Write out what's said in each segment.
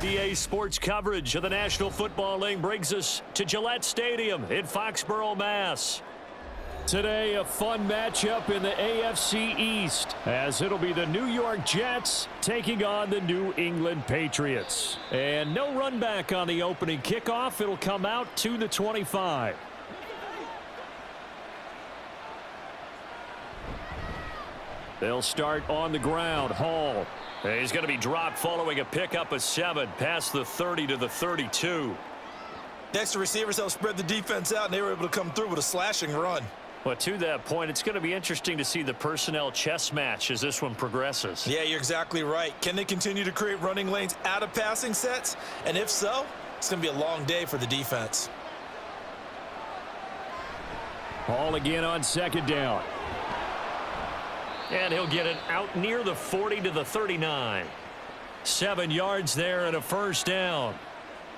EA Sports coverage of the National Football League brings us to Gillette Stadium in Foxborough, Mass. Today, a fun matchup in the AFC East, as it'll be the New York Jets taking on the New England Patriots. And no run back on the opening kickoff. It'll come out to the 25. They'll start on the ground. Hall. He's going to be dropped following a pickup of 7 past the 30 to the 32. Next to receivers, they'll spread the defense out, and they were able to come through with a slashing run. But to that point, it's going to be interesting to see the personnel chess match as this one progresses. Yeah, you're exactly right. Can they continue to create running lanes out of passing sets? And if so, it's going to be a long day for the defense. Hall again on second down. And he'll get it out near the 40 to the 39. 7 yards there and a first down.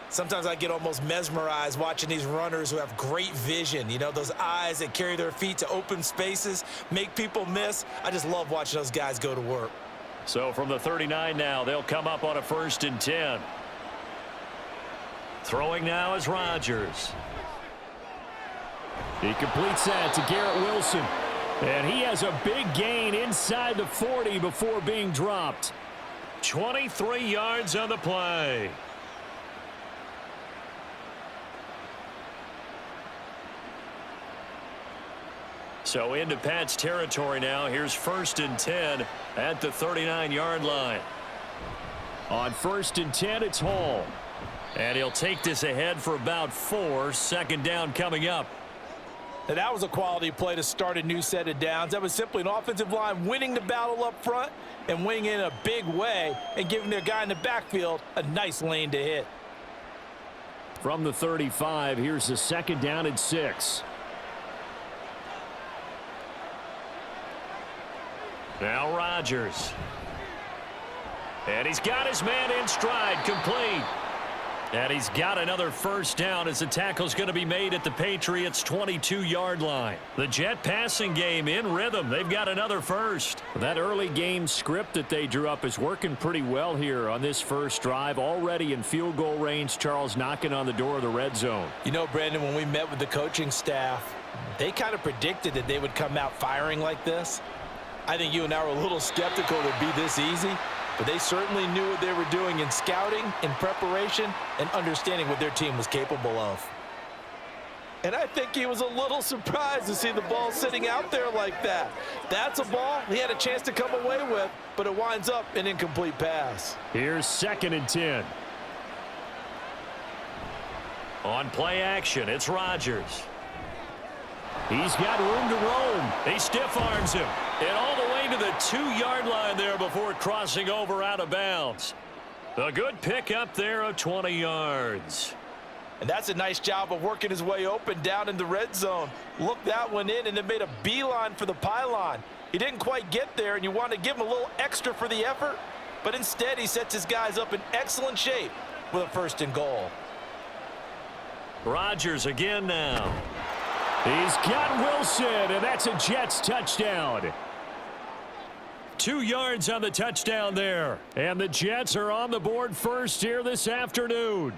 Sometimes I get almost mesmerized watching these runners who have great vision. You know, those eyes that carry their feet to open spaces, make people miss. I just love watching those guys go to work. So from the 39 now, they'll come up on a 1st and 10. Throwing now is Rodgers. He completes that to Garrett Wilson. And he has a big gain inside the 40 before being dropped. 23 yards on the play. So into Pat's territory now. Here's 1st and 10 at the 39-yard line. On 1st and 10, it's Hall. And he'll take this ahead for about 4. Second down coming up. And that was a quality play to start a new set of downs. That was simply an offensive line winning the battle up front and winning in a big way and giving their guy in the backfield a nice lane to hit. From the 35, here's the 2nd down and 6. Now Rodgers. And he's got his man in stride, complete. And he's got another first down as the tackle's going to be made at the Patriots' 22-yard line. The Jet passing game in rhythm. They've got another first. That early game script that they drew up is working pretty well here on this first drive. Already in field goal range, Charles knocking on the door of the red zone. You know, Brandon, when we met with the coaching staff, they kind of predicted that they would come out firing like this. I think you and I were a little skeptical it would be this easy. But they certainly knew what they were doing in scouting, in preparation, and understanding what their team was capable of. And I think he was a little surprised to see the ball sitting out there like that. That's a ball he had a chance to come away with, but it winds up an incomplete pass. Here's 2nd and 10. On play action, it's Rodgers. He's got room to roam. He stiff arms him. And all the way to the 2-yard line there before crossing over out of bounds. A good pickup there of 20 yards. And that's a nice job of working his way open down in the red zone. Looked that one in and then made a beeline for the pylon. He didn't quite get there, and you want to give him a little extra for the effort. But instead, he sets his guys up in excellent shape with a 1st and goal. Rodgers again now. He's got Wilson, and that's a Jets touchdown. 2 yards on the touchdown there. And the Jets are on the board first here this afternoon.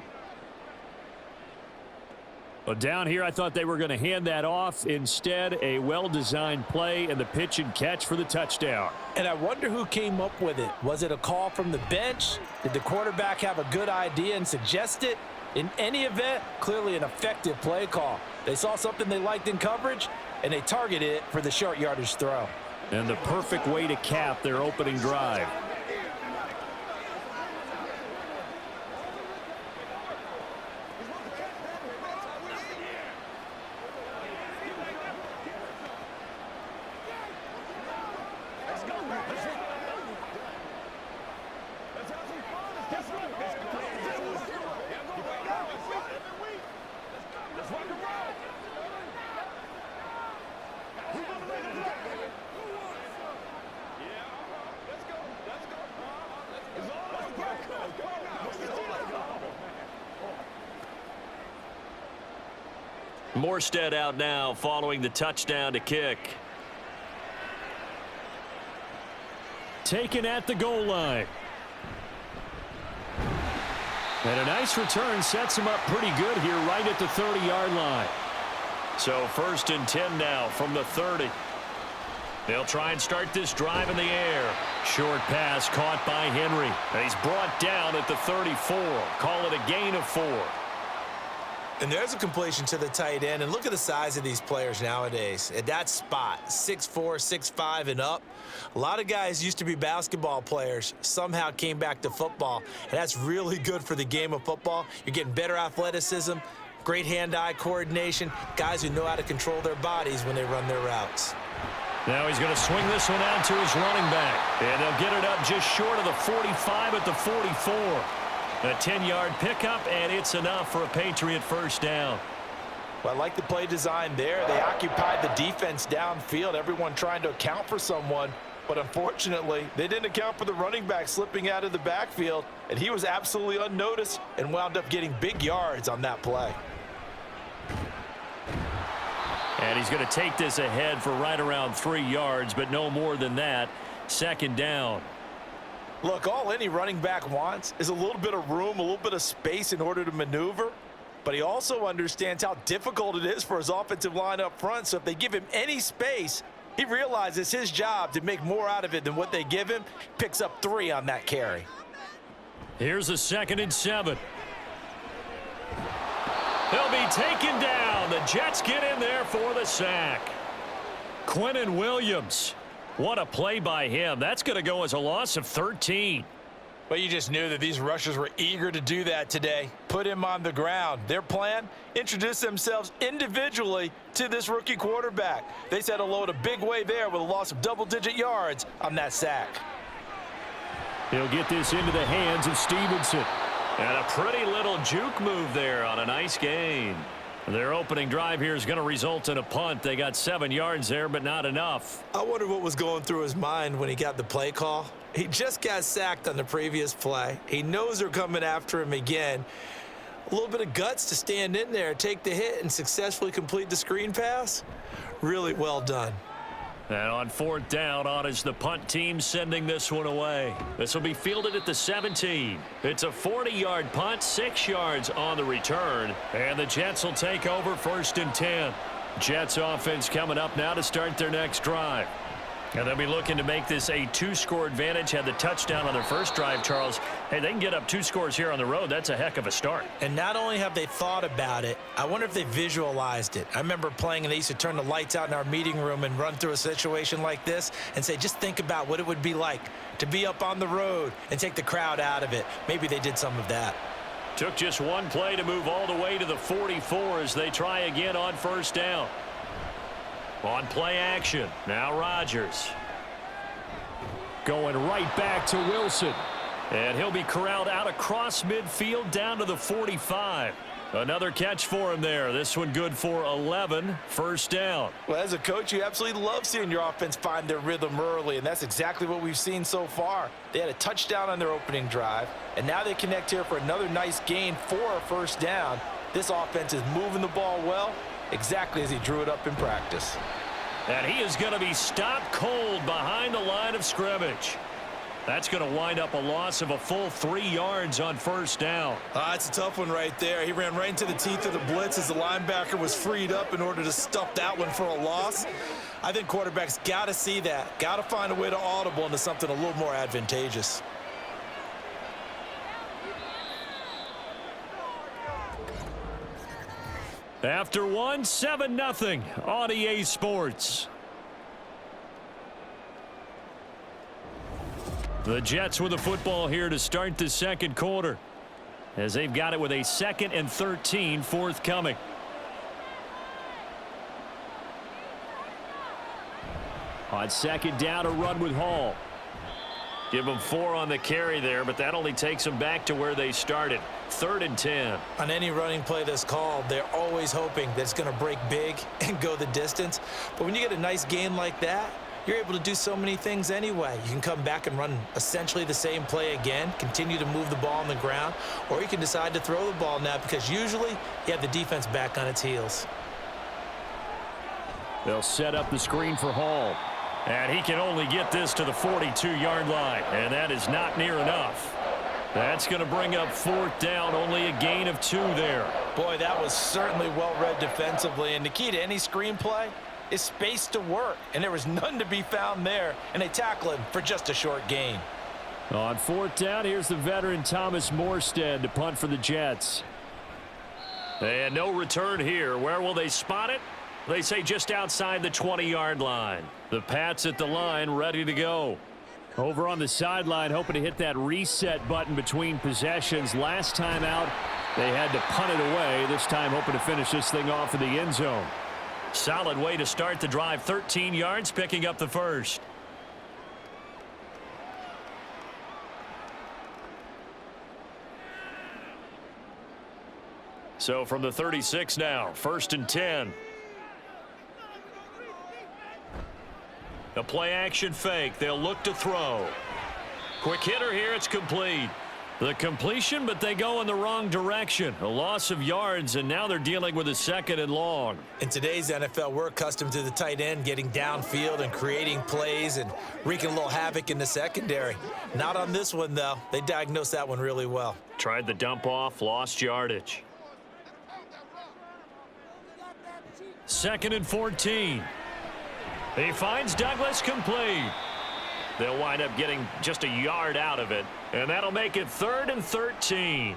But down here, I thought they were going to hand that off. Instead, a well-designed play and the pitch and catch for the touchdown. And I wonder who came up with it. Was it a call from the bench? Did the quarterback have a good idea and suggest it? In any event, clearly an effective play call. They saw something they liked in coverage, and they targeted it for the short yardage throw. And the perfect way to cap their opening drive. Morstead out now following the touchdown to kick. Taken at the goal line. And a nice return sets him up pretty good here right at the 30-yard line. So 1st and 10 now from the 30. They'll try and start this drive in the air. Short pass caught by Henry. And he's brought down at the 34. Call it a gain of 4. And there's a completion to the tight end. And look at the size of these players nowadays. At that spot, 6'4", 6'5", and up. A lot of guys used to be basketball players, somehow came back to football. And that's really good for the game of football. You're getting better athleticism, great hand-eye coordination, guys who know how to control their bodies when they run their routes. Now he's going to swing this one out to his running back. And they'll get it up just short of the 45 at the 44. A 10-yard pickup, and it's enough for a Patriot first down. Well, I like the play design there. They occupied the defense downfield, everyone trying to account for someone. But unfortunately, they didn't account for the running back slipping out of the backfield, and he was absolutely unnoticed and wound up getting big yards on that play. And he's going to take this ahead for right around 3 yards, but no more than that. 2nd down. Look, all any running back wants is a little bit of room, a little bit of space in order to maneuver. But he also understands how difficult it is for his offensive line up front. So if they give him any space, he realizes his job to make more out of it than what they give him. Picks up 3 on that carry. Here's a 2nd and 7. He'll be taken down. The Jets get in there for the sack. Quinnen Williams. What a play by him. That's going to go as a loss of 13. But you just knew that these rushers were eager to do that today. Put him on the ground. Their plan, introduce themselves individually to this rookie quarterback. They said hello in a big way there with a loss of double-digit yards on that sack. He'll get this into the hands of Stevenson. And a pretty little juke move there on a nice gain. Their opening drive here is going to result in a punt. They got 7 yards there, but not enough. I wonder what was going through his mind when he got the play call. He just got sacked on the previous play. He knows they're coming after him again. A little bit of guts to stand in there, take the hit, and successfully complete the screen pass. Really well done. And on 4th down, on is the punt team sending this one away. This will be fielded at the 17. It's a 40-yard punt, 6 yards on the return. And the Jets will take over 1st and 10. Jets offense coming up now to start their next drive. And they'll be looking to make this a 2-score advantage. Had the touchdown on their first drive, Charles. Hey, they can get up 2 scores here on the road. That's a heck of a start. And not only have they thought about it, I wonder if they visualized it. I remember playing, and they used to turn the lights out in our meeting room and run through a situation like this and say, just think about what it would be like to be up on the road and take the crowd out of it. Maybe they did some of that. Took just one play to move all the way to the 44 as they try again on 1st down. On play action, now Rodgers. Going right back to Wilson. And he'll be corralled out across midfield down to the 45. Another catch for him there. This one good for 11. 1st down. Well, as a coach, you absolutely love seeing your offense find their rhythm early, and that's exactly what we've seen so far. They had a touchdown on their opening drive, and now they connect here for another nice gain for a 1st down. This offense is moving the ball well, exactly as he drew it up in practice. And he is going to be stopped cold behind the line of scrimmage. That's going to wind up a loss of a full 3 yards on 1st down. That's a tough one right there. He ran right into the teeth of the blitz as the linebacker was freed up in order to stuff that one for a loss. I think quarterbacks got to see that, got to find a way to audible into something a little more advantageous. After one, 7-0 on EA Sports. The Jets with the football here to start the 2nd quarter, as they've got it with a 2nd and 13 forthcoming. On 2nd down, a run with Hall. Give them 4 on the carry there, but that only takes them back to where they started. 3rd and 10. On any running play that's called, they're always hoping that it's going to break big and go the distance. But when you get a nice gain like that, you're able to do so many things anyway. You can come back and run essentially the same play again, continue to move the ball on the ground, or you can decide to throw the ball now because usually you have the defense back on its heels. They'll set up the screen for Hall. And he can only get this to the 42-yard line, and that is not near enough. That's going to bring up 4th down, only a gain of 2 there. Boy, that was certainly well read defensively, and the key to any screenplay is space to work, and there was none to be found there, and they tackle him for just a short gain. On 4th down, here's the veteran Thomas Morstead to punt for the Jets. And no return here. Where will they spot it? They say just outside the 20-yard line. The Pats at the line, ready to go. Over on the sideline, hoping to hit that reset button between possessions. Last time out, they had to punt it away. This time, hoping to finish this thing off in the end zone. Solid way to start the drive. 13 yards, picking up the first. So from the 36 now, 1st and 10. A play-action fake. They'll look to throw. Quick hitter here. It's complete. The completion, but they go in the wrong direction. A loss of yards, and now they're dealing with a 2nd and long. In today's NFL, we're accustomed to the tight end getting downfield and creating plays and wreaking a little havoc in the secondary. Not on this one, though. They diagnosed that one really well. Tried the dump off, lost yardage. 2nd and 14. He finds Douglas, complete. They'll wind up getting just a yard out of it, and that'll make it 3rd and 13.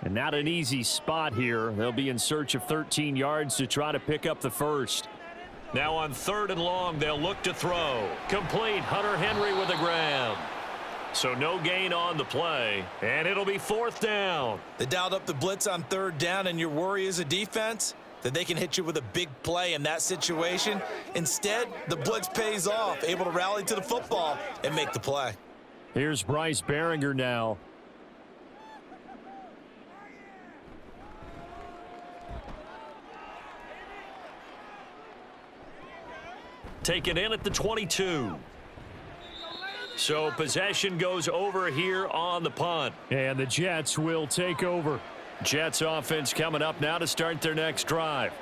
And not an easy spot here. They'll be in search of 13 yards to try to pick up the first. Now on 3rd and long, they'll look to throw. Complete. Hunter Henry with a grab. So no gain on the play, and it'll be 4th down. They dialed up the blitz on 3rd down, and your worry as a defense that they can hit you with a big play in that situation. Instead, the blitz pays off, able to rally to the football and make the play. Here's Bryce Behringer now. Taken in at the 22. So possession goes over here on the punt. And the Jets will take over. Jets offense coming up now to start their next drive.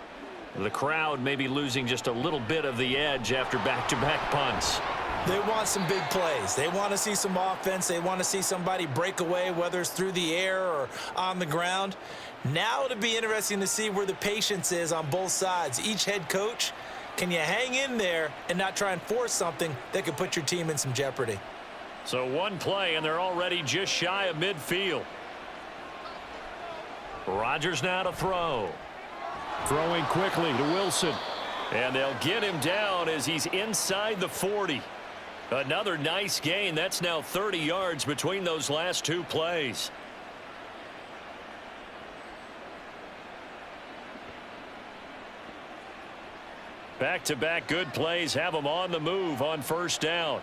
The crowd may be losing just a little bit of the edge after back-to-back punts. They want some big plays. They want to see some offense. They want to see somebody break away, whether it's through the air or on the ground. Now it'll be interesting to see where the patience is on both sides. Each head coach, can you hang in there and not try and force something that could put your team in some jeopardy? So one play, and they're already just shy of midfield. Rodgers now to throw. Throwing quickly to Wilson. And they'll get him down as he's inside the 40. Another nice gain. That's now 30 yards between those last 2 plays. Back-to-back good plays have them on the move on 1st down.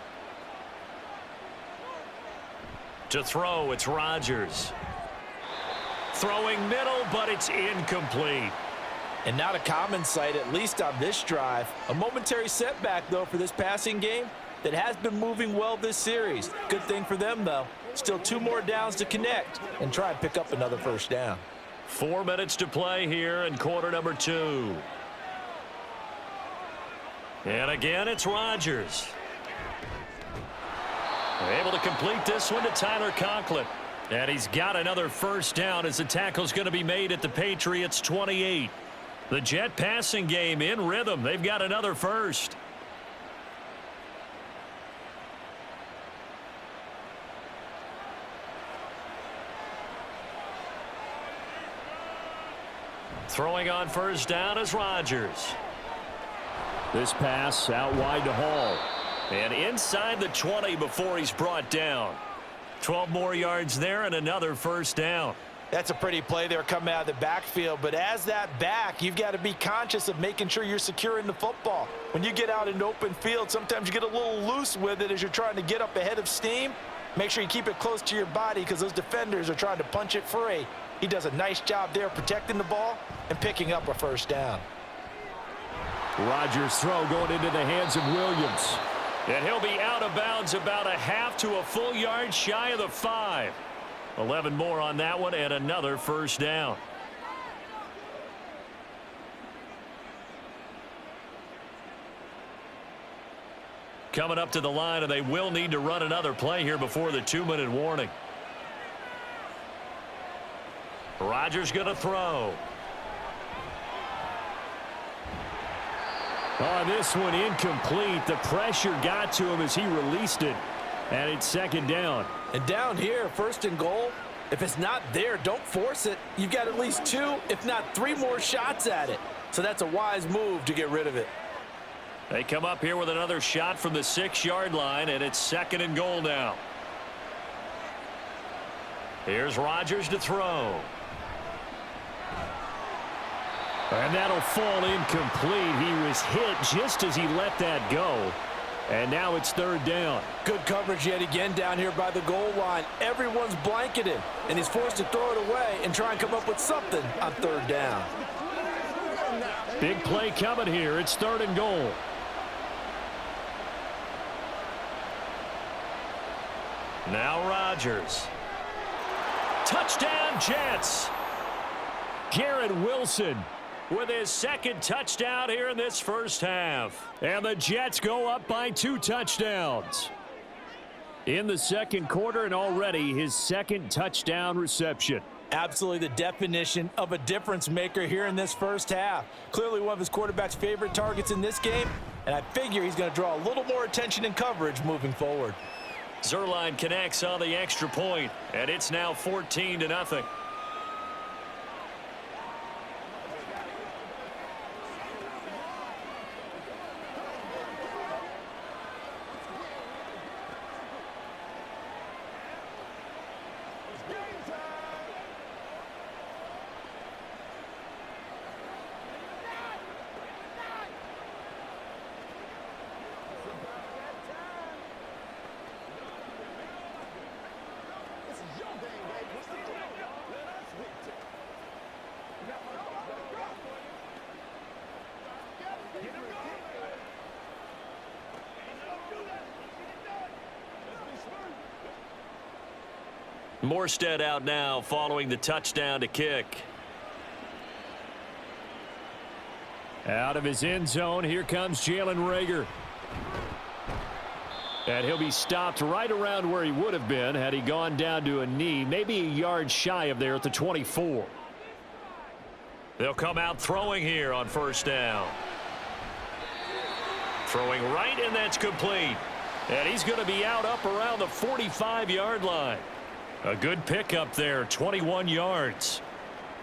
To throw, it's Rodgers. Throwing middle, but it's incomplete. And not a common sight, at least on this drive. A momentary setback, though, for this passing game that has been moving well this series. Good thing for them, though. Still 2 more downs to connect and try and pick up another 1st down. 4 minutes to play here in quarter number 2. And again, it's Rodgers. Able to complete this one to Tyler Conklin. And he's got another 1st down as the tackle's going to be made at the Patriots 28. The Jet passing game in rhythm. They've got another 1st. Throwing on 1st down is Rodgers. This pass out wide to Hall. And inside the 20 before he's brought down. 12 more yards there and another 1st down. That's a pretty play there coming out of the backfield. But as that back, you've got to be conscious of making sure you're securing the football. When you get out in open field, sometimes you get a little loose with it as you're trying to get up ahead of steam. Make sure you keep it close to your body because those defenders are trying to punch it free. He does a nice job there protecting the ball and picking up a 1st down. Rodgers' throw going into the hands of Williams. And he'll be out of bounds about a half to a full yard shy of the 5. 11 more on that one and another 1st down. Coming up to the line, and they will need to run another play here before the 2-minute warning. Rodgers going to throw. Oh, this one incomplete. The pressure got to him as he released it. And it's second down. And down here, first and goal, if it's not there, don't force it. You've got at least 2, if not 3 more shots at it. So that's a wise move to get rid of it. They come up here with another shot from the 6-yard line, and it's second and goal now. Here's Rodgers to throw. And that'll fall incomplete. He was hit just as he let that go. And now it's third down. Good coverage yet again down here by the goal line. Everyone's blanketed, and he's forced to throw it away and try and come up with something on third down. Big play coming here. It's third and goal. Now Rodgers. Touchdown, Jets. Garrett Wilson with his second touchdown here in this first half. And the Jets go up by 2 touchdowns. In the second quarter, and already his second touchdown reception. Absolutely the definition of a difference maker here in this first half. Clearly one of his quarterback's favorite targets in this game, and I figure he's going to draw a little more attention and coverage moving forward. Zuerlein connects on the extra point, and it's now 14-0. Morstead out now following the touchdown to kick. Out of his end zone, here comes Jalen Reagor. And he'll be stopped right around where he would have been had he gone down to a knee, maybe a yard shy of there at the 24. They'll come out throwing here on first down. Throwing right, and that's complete. And he's going to be out up around the 45-yard line. A good pickup there, 21 yards.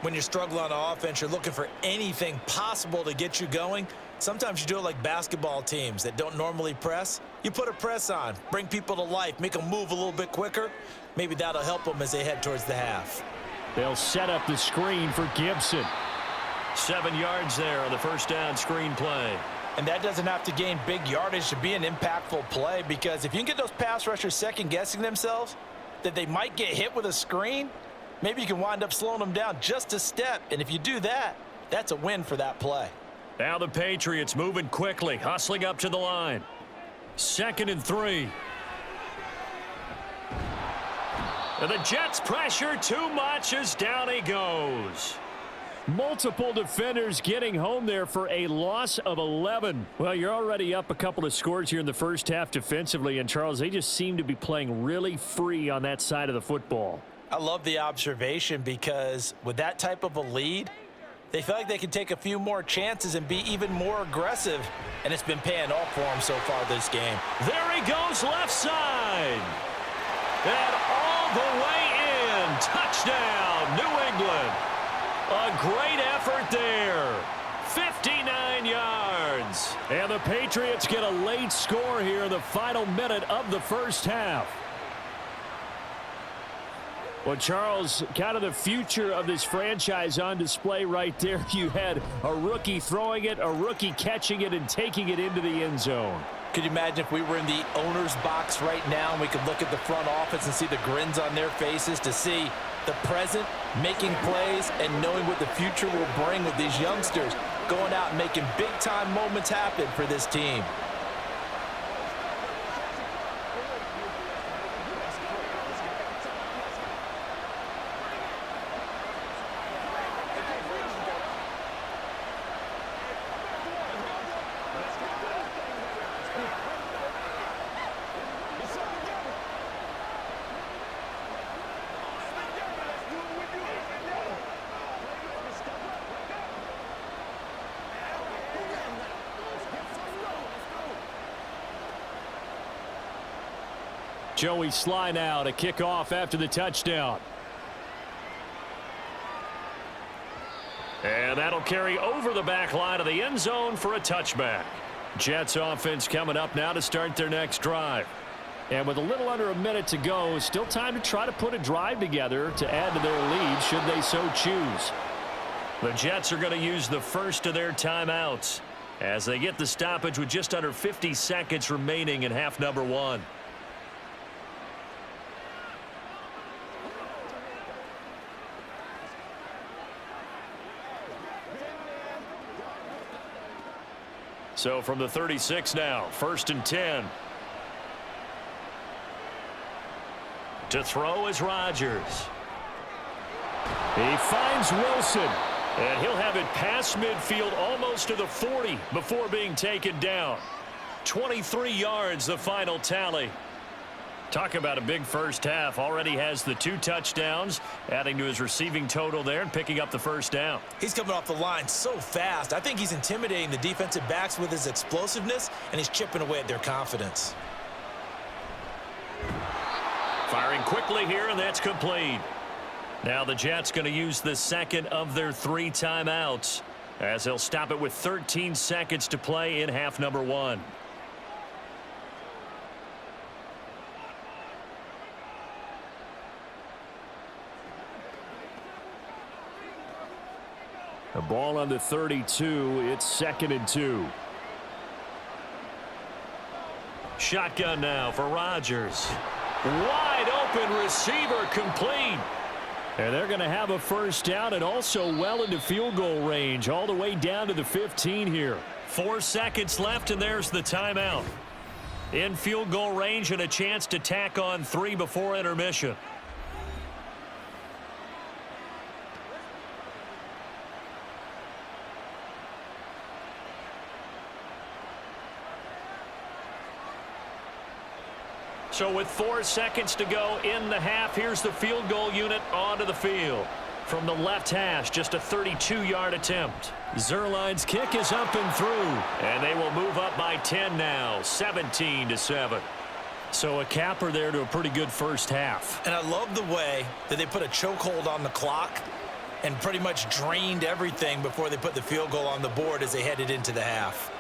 When you struggle on offense, you're looking for anything possible to get you going. Sometimes you do it like basketball teams that don't normally press. You put a press on, bring people to life, make them move a little bit quicker. Maybe that'll help them as they head towards the half. They'll set up the screen for Gibson. 7 yards there on the first down screen play. And that doesn't have to gain big yardage to be an impactful play, because if you can get those pass rushers second-guessing themselves, that they might get hit with a screen, maybe you can wind up slowing them down just a step. And if you do that, that's a win for that play. Now the Patriots moving quickly, hustling up to the line. 2nd and 3. And the Jets pressure too much as down he goes. Multiple defenders getting home there for a loss of 11. Well, you're already up a couple of scores here in the first half defensively, and Charles, they just seem to be playing really free on that side of the football. I love the observation, because with that type of a lead, they feel like they can take a few more chances and be even more aggressive, and it's been paying off for them so far this game. There he goes, left side. And all the way in. Touchdown, New England. A great effort there. 59 yards. And the Patriots get a late score here in the final minute of the first half. Well, Charles, kind of the future of this franchise on display right there. You had a rookie throwing it, a rookie catching it, and taking it into the end zone. Could you imagine if we were in the owner's box right now and we could look at the front office and see the grins on their faces, to see the present making plays and knowing what the future will bring with these youngsters going out and making big-time moments happen for this team. Joey Sly now to kick off after the touchdown. And that'll carry over the back line of the end zone for a touchback. Jets offense coming up now to start their next drive. And with a little under a minute to go, still time to try to put a drive together to add to their lead should they so choose. The Jets are going to use the first of their timeouts as they get the stoppage with just under 50 seconds remaining in half number 1. So from the 36 now, 1st and 10. To throw is Rodgers. He finds Wilson. And he'll have it past midfield almost to the 40 before being taken down. 23 yards the final tally. Talk about a big first half. Already has the 2 touchdowns, adding to his receiving total there and picking up the first down. He's coming off the line so fast. I think he's intimidating the defensive backs with his explosiveness, and he's chipping away at their confidence. Firing quickly here, and that's complete. Now the Jets going to use the second of their 3 timeouts as they'll stop it with 13 seconds to play in half number 1. The ball on the 32. It's 2nd and 2. Shotgun now for Rodgers. Wide open receiver complete. And they're going to have a first down and also well into field goal range all the way down to the 15 here. 4 seconds left and there's the timeout. In field goal range and a chance to tack on 3 before intermission. So with 4 seconds to go in the half, here's the field goal unit onto the field. From the left hash, just a 32-yard attempt. Zerline's kick is up and through. And they will move up by 10 now, 17-7. So a capper there to a pretty good first half. And I love the way that they put a chokehold on the clock and pretty much drained everything before they put the field goal on the board as they headed into the half.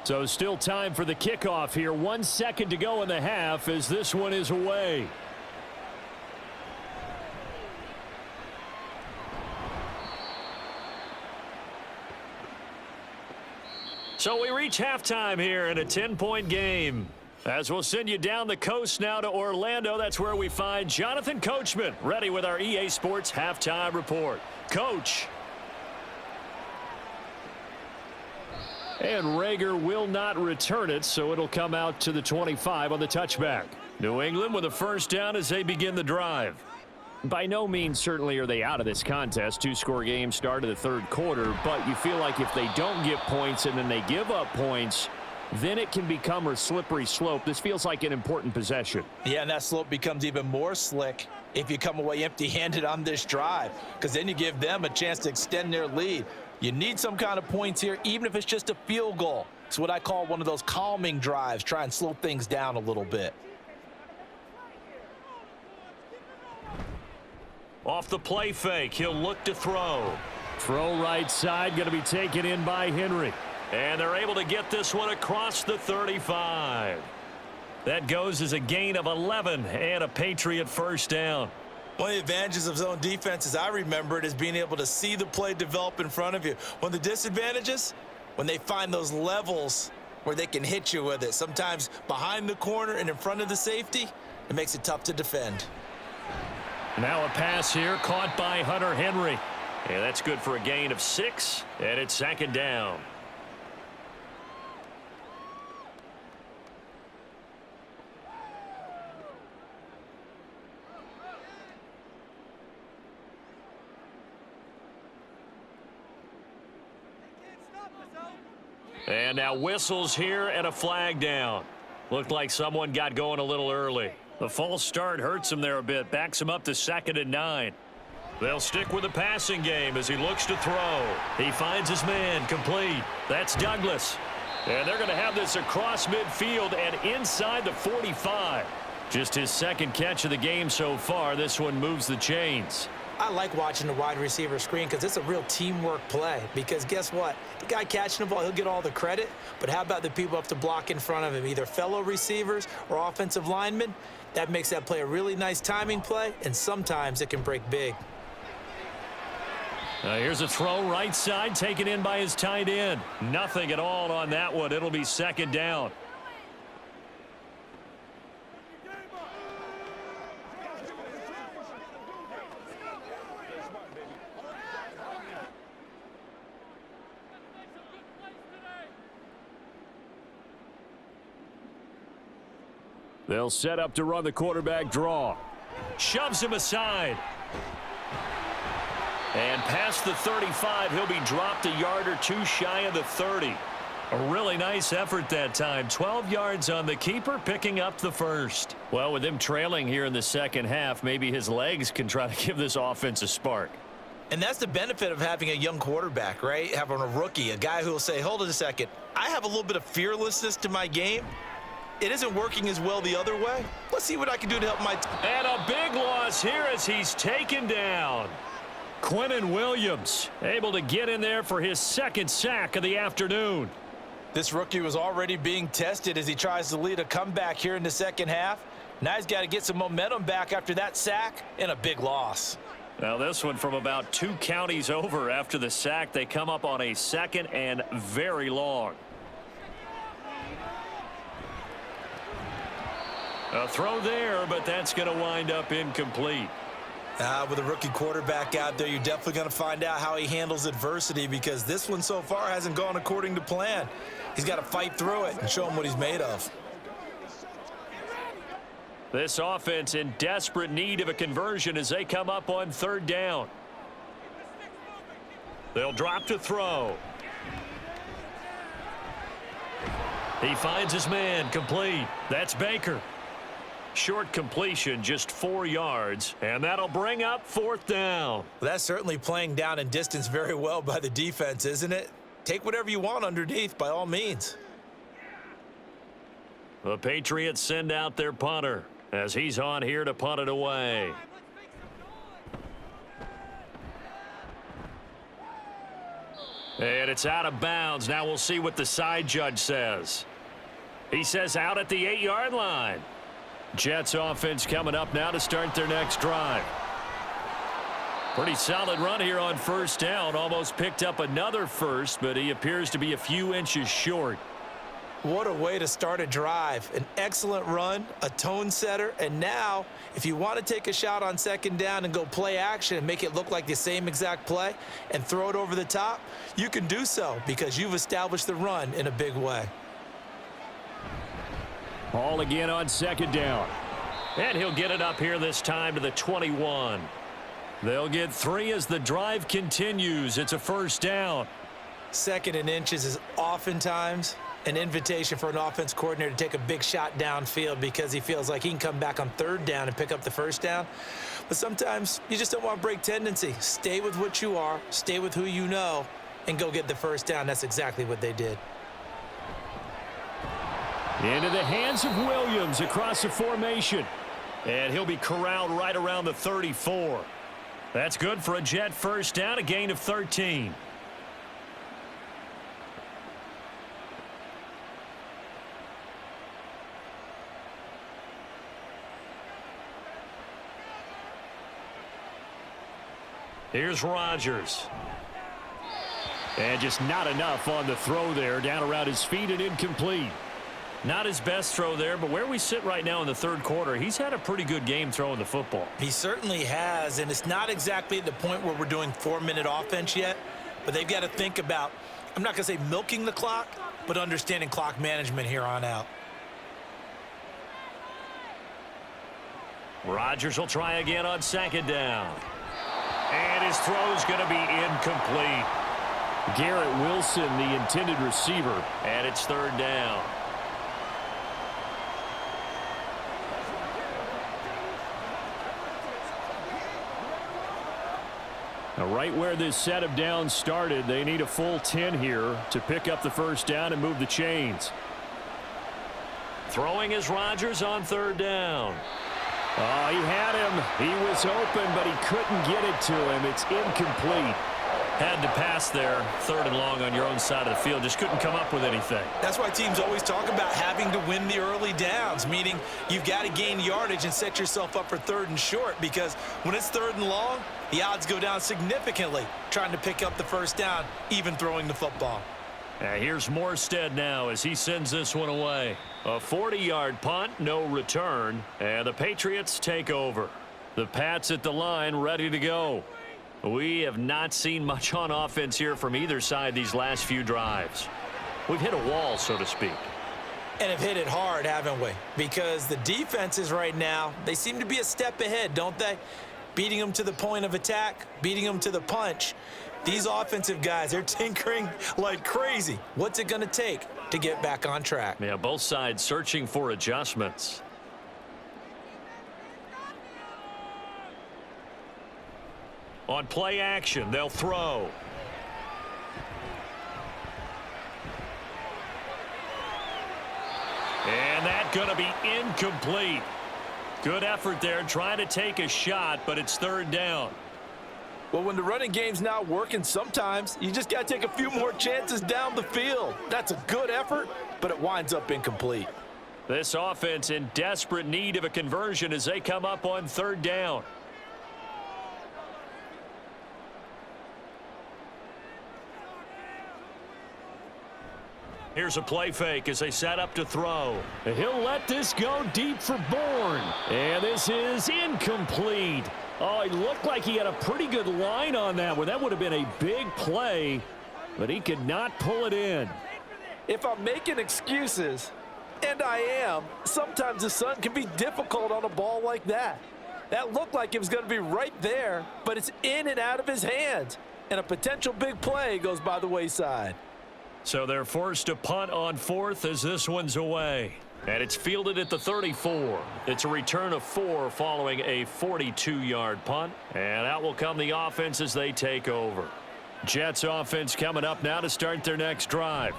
So still time for the kickoff here. 1 second to go in the half as this one is away. So we reach halftime here in a 10-point game. As we'll send you down the coast now to Orlando, that's where we find Jonathan Coachman ready with our EA Sports halftime report. Coach. And Rager will not return it, so it'll come out to the 25 on the touchback. New England with a first down as they begin the drive. By no means certainly are they out of this contest. 2-score game start of the 3rd quarter, but you feel like if they don't get points and then they give up points, then it can become a slippery slope. This feels like an important possession. Yeah, and that slope becomes even more slick if you come away empty-handed on this drive, because then you give them a chance to extend their lead. You need some kind of points here, even if it's just a field goal. It's what I call one of those calming drives. Try and slow things down a little bit. Off the play fake, he'll look to throw. Throw right side, going to be taken in by Henry. And they're able to get this one across the 35. That goes as a gain of 11 and a Patriot first down. One of the advantages of zone defense, as I remember it, is being able to see the play develop in front of you. One of the disadvantages, when they find those levels where they can hit you with it, sometimes behind the corner and in front of the safety, it makes it tough to defend. Now a pass here caught by Hunter Henry. And that's good for a gain of 6, and it's 2nd down. And now whistles here and a flag down. Looked like someone got going a little early. The false start hurts him there a bit. Backs him up to 2nd and 9. They'll stick with the passing game as he looks to throw. He finds his man, complete. That's Douglas. And they're going to have this across midfield and inside the 45. Just his 2nd catch of the game so far. This one moves the chains. I like watching the wide receiver screen because it's a real teamwork play. Because guess what? The guy catching the ball, he'll get all the credit. But how about the people up to block in front of him, either fellow receivers or offensive linemen? That makes that play a really nice timing play, and sometimes it can break big. Here's a throw right side taken in by his tight end. Nothing at all on that one. It'll be 2nd down. They'll set up to run the quarterback draw. Shoves him aside. And past the 35, he'll be dropped a yard or 2 shy of the 30. A really nice effort that time. 12 yards on the keeper, picking up the 1st. Well, with him trailing here in the 2nd half, maybe his legs can try to give this offense a spark. And that's the benefit of having a young quarterback, right? Having a rookie, a guy who will say, hold it a second, I have a little bit of fearlessness to my game. It isn't working as well the other way. Let's see what I can do to help my team. And a big loss here as he's taken down. Quinnen Williams able to get in there for his 2nd sack of the afternoon. This rookie was already being tested as he tries to lead a comeback here in the 2nd half. Now he's got to get some momentum back after that sack and a big loss. Now this one from about 2 counties over after the sack. They come up on a 2nd and very long. A throw there, but that's going to wind up incomplete. With a rookie quarterback out there, you're definitely going to find out how he handles adversity because this one so far hasn't gone according to plan. He's got to fight through it and show him what he's made of. This offense in desperate need of a conversion as they come up on 3rd down. They'll drop to throw. He finds his man, complete. That's Baker. Short completion, just 4 yards, and that'll bring up 4th down. Well, that's certainly playing down in distance very well by the defense, isn't it? Take whatever you want underneath, by all means. The Patriots send out their punter as he's on here to punt it away. And it's out of bounds. Now we'll see what the side judge says. He says out at the 8-yard line. Jets offense coming up now to start their next drive. Pretty solid run here on 1st down. Almost picked up another 1st, but he appears to be a few inches short. What a way to start a drive. An excellent run, a tone setter, and now if you want to take a shot on 2nd down and go play action and make it look like the same exact play and throw it over the top, you can do so because you've established the run in a big way. Ball again on 2nd down. And he'll get it up here this time to the 21. They'll get 3 as the drive continues. It's a 1st down. 2nd and inches is oftentimes an invitation for an offense coordinator to take a big shot downfield because he feels like he can come back on 3rd down and pick up the 1st down. But sometimes you just don't want to break tendency. Stay with what you are, stay with who you know, and go get the 1st down. That's exactly what they did. Into the hands of Williams across the formation. And he'll be corralled right around the 34. That's good for a Jet 1st down, a gain of 13. Here's Rodgers. And just not enough on the throw there. Down around his feet and incomplete. Not his best throw there, but where we sit right now in the 3rd quarter, he's had a pretty good game throwing the football. He certainly has, and it's not exactly at the point where we're doing 4-minute offense yet, but they've got to think about, I'm not going to say milking the clock, but understanding clock management here on out. Rodgers will try again on 2nd down. And his throw's going to be incomplete. Garrett Wilson, the intended receiver, and it's third down. Now, right where this set of downs started, they need a full 10 here to pick up the first down and move the chains. Throwing is Rodgers on third down. Oh, he had him. He was open, but he couldn't get it to him. It's incomplete. Had to pass there, third and long on your own side of the field. Just couldn't come up with anything. That's why teams always talk about having to win the early downs, meaning you've got to gain yardage and set yourself up for third and short, because when it's third and long, the odds go down significantly trying to pick up the first down, even throwing the football. Here's Morstead now as he sends this one away. A 40-yard punt, no return, and the Patriots take over. The Pats at the line, ready to go. We have not seen much on offense here from either side these last few drives. We've hit a wall, so to speak. And have hit it hard, haven't we? Because the defenses right now, they seem to be a step ahead, don't they? Beating them to the point of attack, beating them to the punch. These offensive guys, they're tinkering like crazy. What's it going to take to get back on track? Yeah, both sides searching for adjustments. On play action, they'll throw. And that's going to be incomplete. Good effort there, trying to take a shot, but it's third down. Well, when the running game's not working, sometimes you just got to take a few more chances down the field. That's a good effort, but it winds up incomplete. This offense in desperate need of a conversion as they come up on third down. Here's a play fake as they set up to throw. He'll let this go deep for Bourne. And this is incomplete. Oh, he looked like he had a pretty good line on that one. That would have been a big play, but he could not pull it in. If I'm making excuses, and I am, sometimes the sun can be difficult on a ball like that. That looked like it was going to be right there, but it's in and out of his hands. And a potential big play goes by the wayside. So they're forced to punt on fourth as this one's away. And it's fielded at the 34. It's a return of 4 following a 42-yard punt. And out will come the offense as they take over. Jets offense coming up now to start their next drive.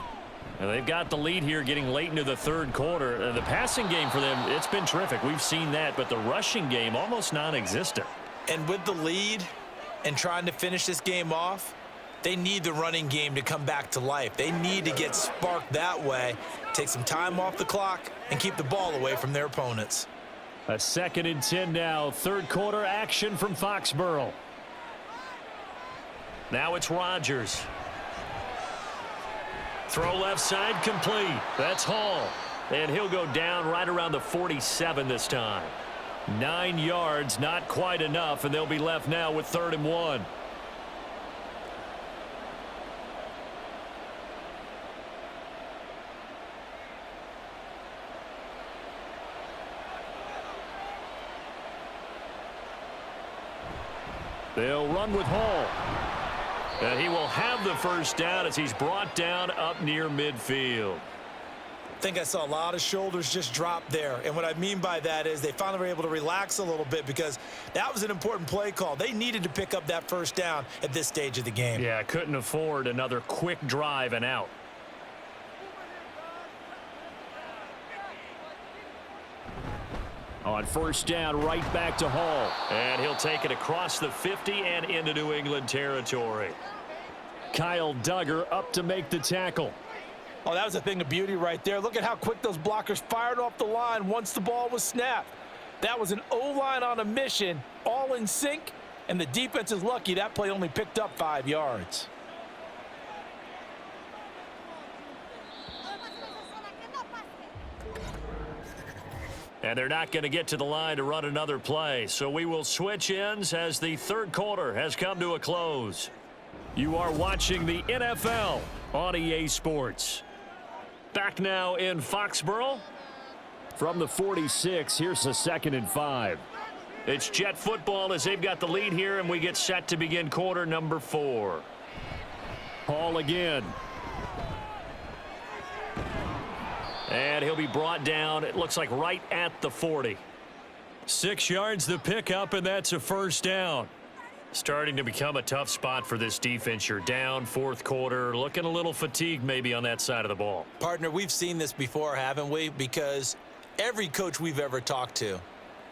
And they've got the lead here getting late into the third quarter. The passing game for them, it's been terrific. We've seen that, but the rushing game almost non-existent. And with the lead and trying to finish this game off, they need the running game to come back to life. They need to get sparked that way, take some time off the clock, and keep the ball away from their opponents. A 2nd and 10 now. Third quarter action from Foxborough. Now it's Rodgers. Throw left side complete. That's Hall. And he'll go down right around the 47 this time. 9 yards, not quite enough, and they'll be left now with 3rd and 1. They'll run with Hall. And he will have the first down as he's brought down up near midfield. I think I saw a lot of shoulders just drop there. And what I mean by that is they finally were able to relax a little bit because that was an important play call. They needed to pick up that first down at this stage of the game. Yeah, couldn't afford another quick drive and out. On first down, right back to Hall. And he'll take it across the 50 and into New England territory. Kyle Duggar up to make the tackle. Oh, that was a thing of beauty right there. Look at how quick those blockers fired off the line once the ball was snapped. That was an O-line on a mission, all in sync, and the defense is lucky that play only picked up 5 yards. And they're not going to get to the line to run another play. So we will switch ends as the third quarter has come to a close. You are watching the NFL on EA Sports. Back now in Foxborough. From the 46, here's the 2nd and 5. It's Jet football as they've got the lead here, and we get set to begin quarter number 4. Ball again. And he'll be brought down, it looks like right at the 40. 6 yards the pickup, and that's a first down. Starting to become a tough spot for this defense. You're down fourth quarter, looking a little fatigued maybe on that side of the ball. Partner, we've seen this before, haven't we? Because every coach we've ever talked to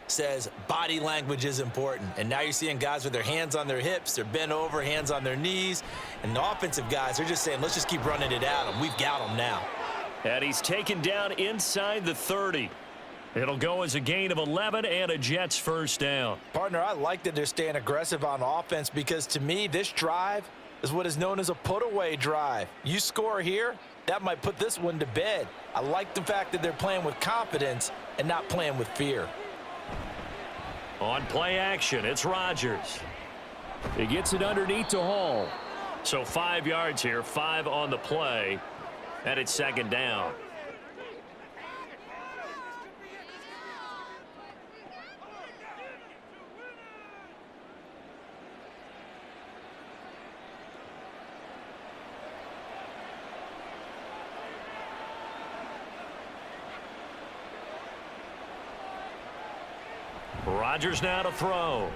says body language is important. And now you're seeing guys with their hands on their hips, they're bent over, hands on their knees. And the offensive guys, they're just saying, let's just keep running it at them. We've got them now. And he's taken down inside the 30. It'll go as a gain of 11 and a Jets first down. Partner, I like that they're staying aggressive on offense because to me, this drive is what is known as a put-away drive. You score here, that might put this one to bed. I like the fact that they're playing with confidence and not playing with fear. On play action, it's Rodgers. He gets it underneath to Hall. So 5 yards here, 5 on the play, and it's second down. Rodgers now to throw.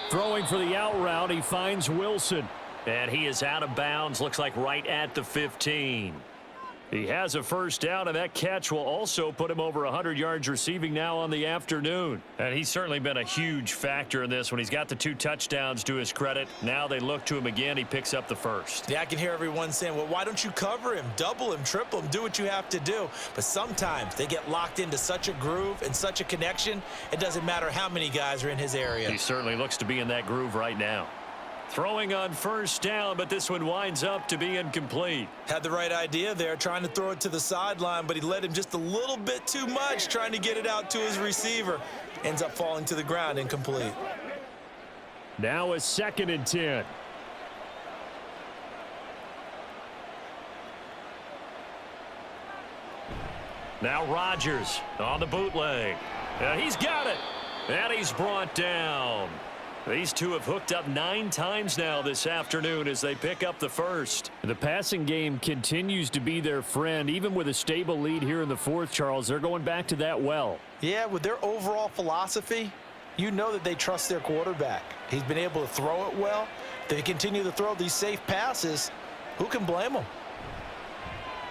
Throwing for the out route, he finds Wilson. And he is out of bounds, looks like right at the 15. He has a first down, and that catch will also put him over 100 yards receiving now on the afternoon. And he's certainly been a huge factor in this when he's got the 2 touchdowns to his credit. Now they look to him again. He picks up the first. Yeah, I can hear everyone saying, well, why don't you cover him, double him, triple him, do what you have to do. But sometimes they get locked into such a groove and such a connection, it doesn't matter how many guys are in his area. He certainly looks to be in that groove right now. Throwing on first down, but this one winds up to be incomplete. Had the right idea there, trying to throw it to the sideline, but he led him just a little bit too much, trying to get it out to his receiver. Ends up falling to the ground, incomplete. Now a 2nd and 10. Now Rodgers on the bootleg. He's got it, and he's brought down. These two have hooked up 9 times now this afternoon as they pick up the first. The passing game continues to be their friend. Even with a stable lead here in the 4th, Charles, they're going back to that well. Yeah, with their overall philosophy, you know that they trust their quarterback. He's been able to throw it well. They continue to throw these safe passes. Who can blame them?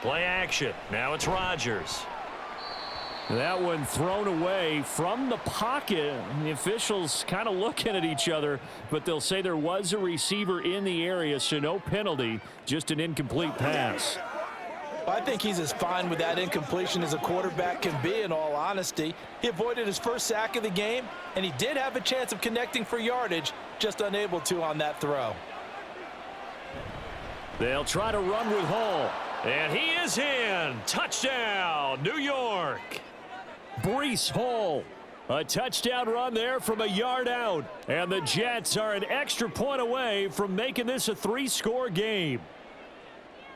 Play action. Now it's Rodgers. That one thrown away from the pocket. The officials kind of looking at each other, but they'll say there was a receiver in the area, so no penalty, just an incomplete pass. I think he's as fine with that incompletion as a quarterback can be, in all honesty. He avoided his first sack of the game, and he did have a chance of connecting for yardage, just unable to on that throw. They'll try to run with Hall, and he is in. Touchdown, New York. Breece Hall, a touchdown run there from a yard out. And the Jets are an extra point away from making this a 3-score game.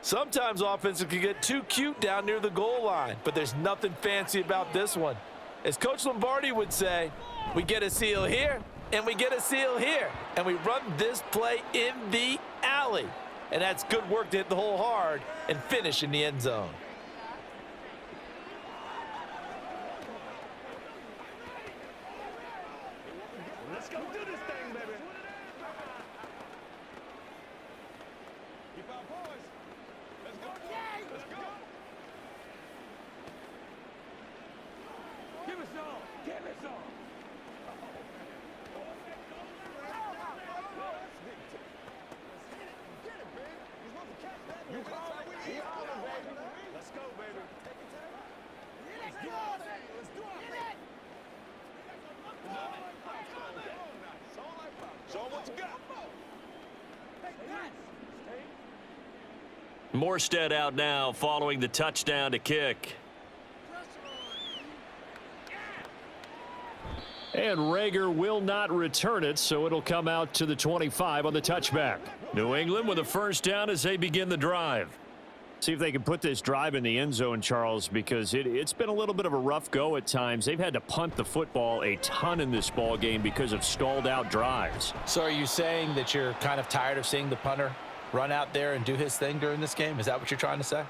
Sometimes offenses can get too cute down near the goal line, but there's nothing fancy about this one. As Coach Lombardi would say, we get a seal here, and we get a seal here, and we run this play in the alley. And that's good work to hit the hole hard and finish in the end zone. Let's go do this thing, baby. Keep our boys. Let's go. Let's go. Give us all. Give us all. You call it. We call it, baby. Let's go, baby. Let's do it. Let's do it. Show them what you got. Morstead out now following the touchdown to kick. And Rager will not return it, so it'll come out to the 25 on the touchback. New England with a first down as they begin the drive. See if they can put this drive in the end zone, Charles, because it's been a little bit of a rough go at times. They've had to punt the football a ton in this ball game because of stalled out drives. So are you saying that you're kind of tired of seeing the punter run out there and do his thing during this game? Is that what you're trying to say?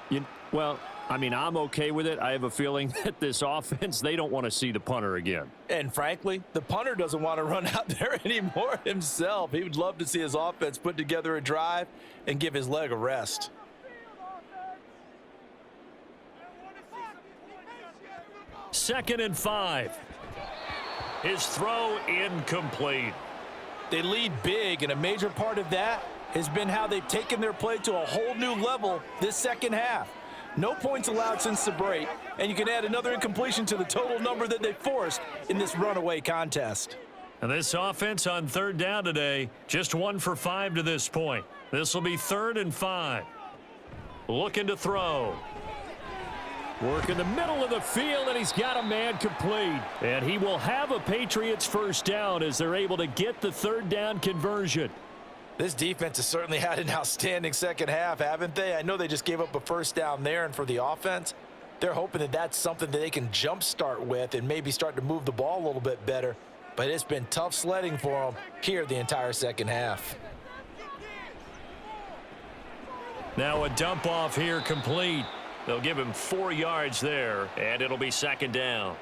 Well, I mean, I'm okay with it. I have a feeling that this offense, they don't want to see the punter again. And frankly, the punter doesn't want to run out there anymore himself. He would love to see his offense put together a drive and give his leg a rest. Second and 5. His throw incomplete. They lead big, and a major part of that has been how they've taken their play to a whole new level this second half. No points allowed since the break, and you can add another incompletion to the total number that they forced in this runaway contest. And this offense on third down today, just 1 for 5 to this point. This will be 3rd and 5. Looking to throw. Work in the middle of the field, and he's got a man complete. And he will have a Patriots first down as they're able to get the third down conversion. This defense has certainly had an outstanding second half, haven't they? I know they just gave up a first down there, and for the offense, they're hoping that that's something that they can jumpstart with and maybe start to move the ball a little bit better. But it's been tough sledding for them here the entire second half. Now a dump off here complete. They'll give him 4 yards there, and it'll be second down.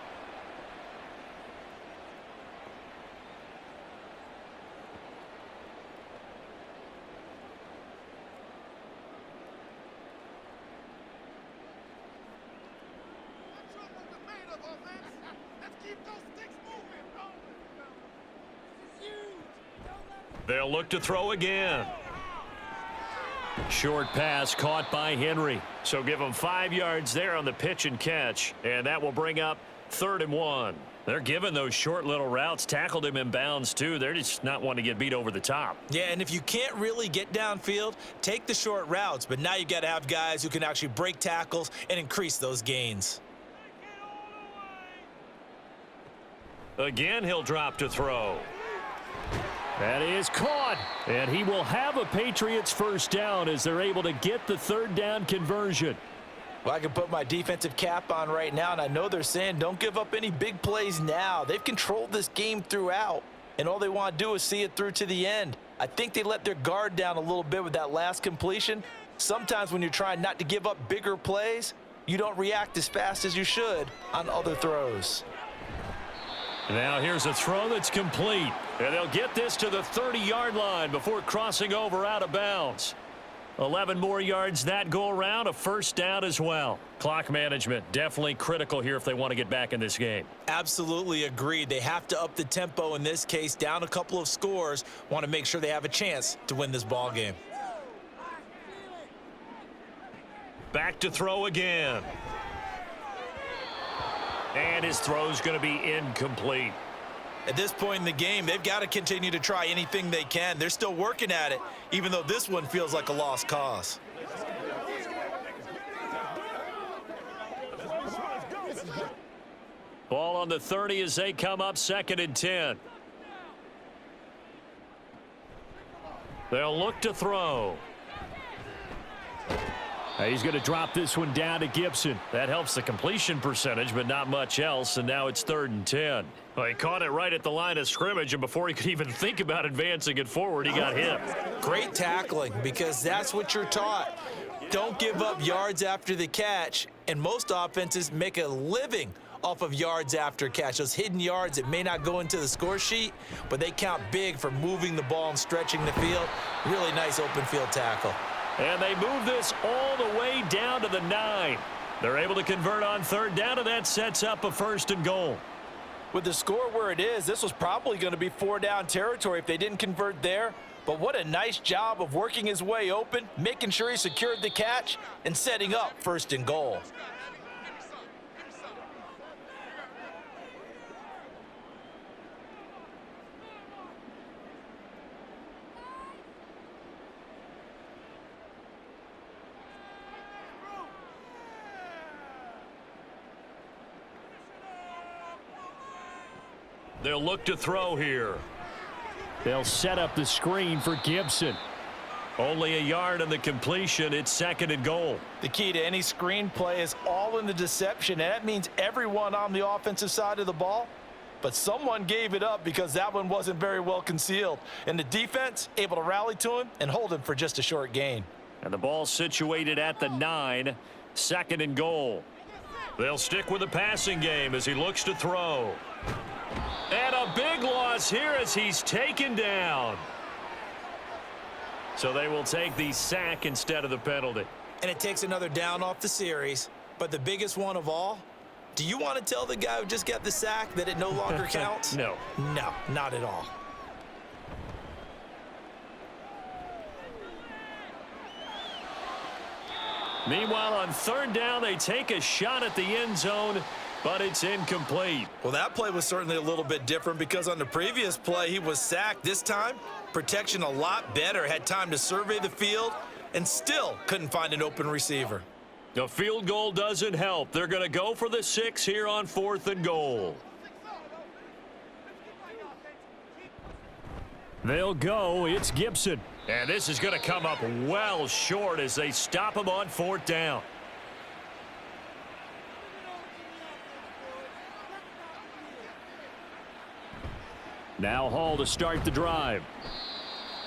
They'll look to throw again. Short pass caught by Henry. So give them 5 yards there on the pitch and catch. And that will bring up 3rd and 1. They're giving those short little routes. Tackled him in bounds, too. They're just not wanting to get beat over the top. Yeah, and if you can't really get downfield, take the short routes. But now you got to have guys who can actually break tackles and increase those gains. Again, he'll drop to throw. That is caught, and he will have a Patriots first down as they're able to get the third down conversion. Well, I can put my defensive cap on right now, and I know they're saying don't give up any big plays now. They've controlled this game throughout, and all they want to do is see it through to the end. I think they let their guard down a little bit with that last completion. Sometimes when you're trying not to give up bigger plays, you don't react as fast as you should on other throws. Now here's a throw that's complete. And they'll get this to the 30-yard line before crossing over out of bounds. 11 more yards that go around, a first down as well. Clock management definitely critical here if they want to get back in this game. Absolutely agreed. They have to up the tempo in this case, down a couple of scores. Want to make sure they have a chance to win this ball game. Back to throw again. And his throw's going to be incomplete. At this point in the game, they've got to continue to try anything they can. They're still working at it, even though this one feels like a lost cause. Ball on the 30 as they come up 2nd and 10. They'll look to throw. He's going to drop this one down to Gibson. That helps the completion percentage, but not much else, and now it's 3rd and 10. Well, he caught it right at the line of scrimmage, and before he could even think about advancing it forward, he got hit. Great tackling, because that's what you're taught. Don't give up yards after the catch, and most offenses make a living off of yards after catch. Those hidden yards that may not go into the score sheet, but they count big for moving the ball and stretching the field. Really nice open field tackle. And they move this all the way down to the 9. They're able to convert on 3rd down, and that sets up a 1st and goal. With the score where it is, this was probably going to be 4-down territory if they didn't convert there. But what a nice job of working his way open, making sure he secured the catch, and setting up 1st and goal. They'll look to throw here. They'll set up the screen for Gibson. Only a yard on the completion. It's 2nd and goal. The key to any screen play is all in the deception, and that means everyone on the offensive side of the ball but someone gave it up because that one wasn't very well concealed. And the defense able to rally to him and hold him for just a short gain. And the ball situated at the 9, 2nd and goal. They'll stick with the passing game as he looks to throw. And a big loss here as he's taken down. So they will take the sack instead of the penalty. And it takes another down off the series. But the biggest one of all, do you want to tell the guy who just got the sack that it no longer counts? No. No, not at all. Meanwhile, on 3rd down, they take a shot at the end zone, but it's incomplete. Well, that play was certainly a little bit different because on the previous play, he was sacked. This time, protection a lot better. Had time to survey the field and still couldn't find an open receiver. The field goal doesn't help. They're going to go for the 6 here on 4th and goal. They'll go. It's Gibson. And this is going to come up well short as they stop him on 4th down. Now Hall to start the drive.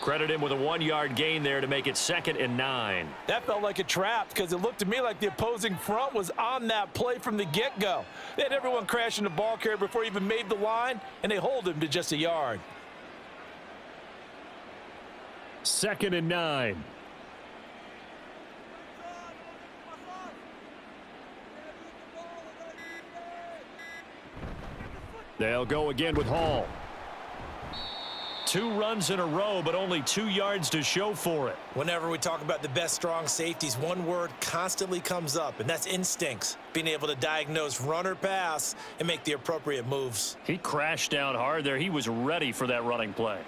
Credit him with a 1-yard gain there to make it 2nd and 9. That felt like a trap because it looked to me like the opposing front was on that play from the get-go. They had everyone crashing the ball carrier before he even made the line, and they hold him to just a yard. 2nd and 9. They'll go again with Hall. 2 runs in a row, but only 2 yards to show for it. Whenever we talk about the best strong safeties, one word constantly comes up, and that's instincts. Being able to diagnose run or pass and make the appropriate moves. He crashed down hard there. He was ready for that running play.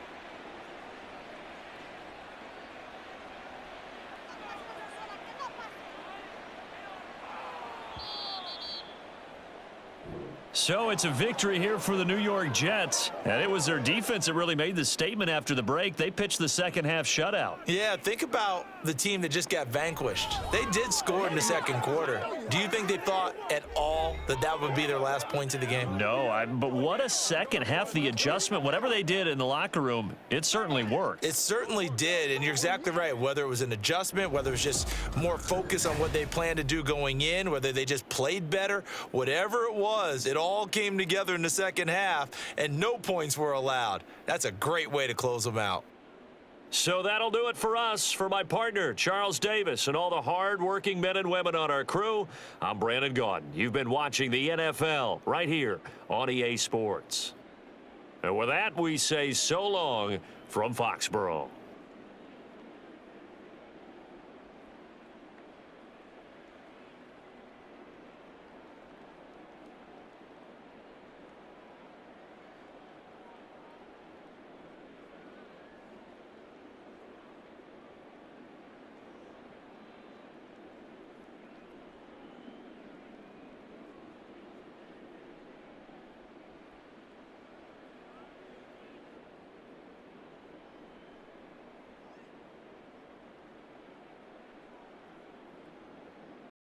So it's a victory here for the New York Jets. And it was their defense that really made the statement after the break. They pitched the second half shutout. Yeah, think about the team that just got vanquished. They did score in the second quarter. Do you think they thought at all that that would be their last points of the game? No, but what a second half. The adjustment, whatever they did in the locker room, it certainly worked. It certainly did, and you're exactly right. Whether it was an adjustment, whether it was just more focus on what they planned to do going in, whether they just played better, whatever it was, it all came together in the second half, and no points were allowed. That's a great way to close them out. So that'll do it for us. For my partner, Charles Davis, and all the hard-working men and women on our crew, I'm Brandon Gaudin. You've been watching the NFL right here on EA Sports. And with that, we say so long from Foxborough.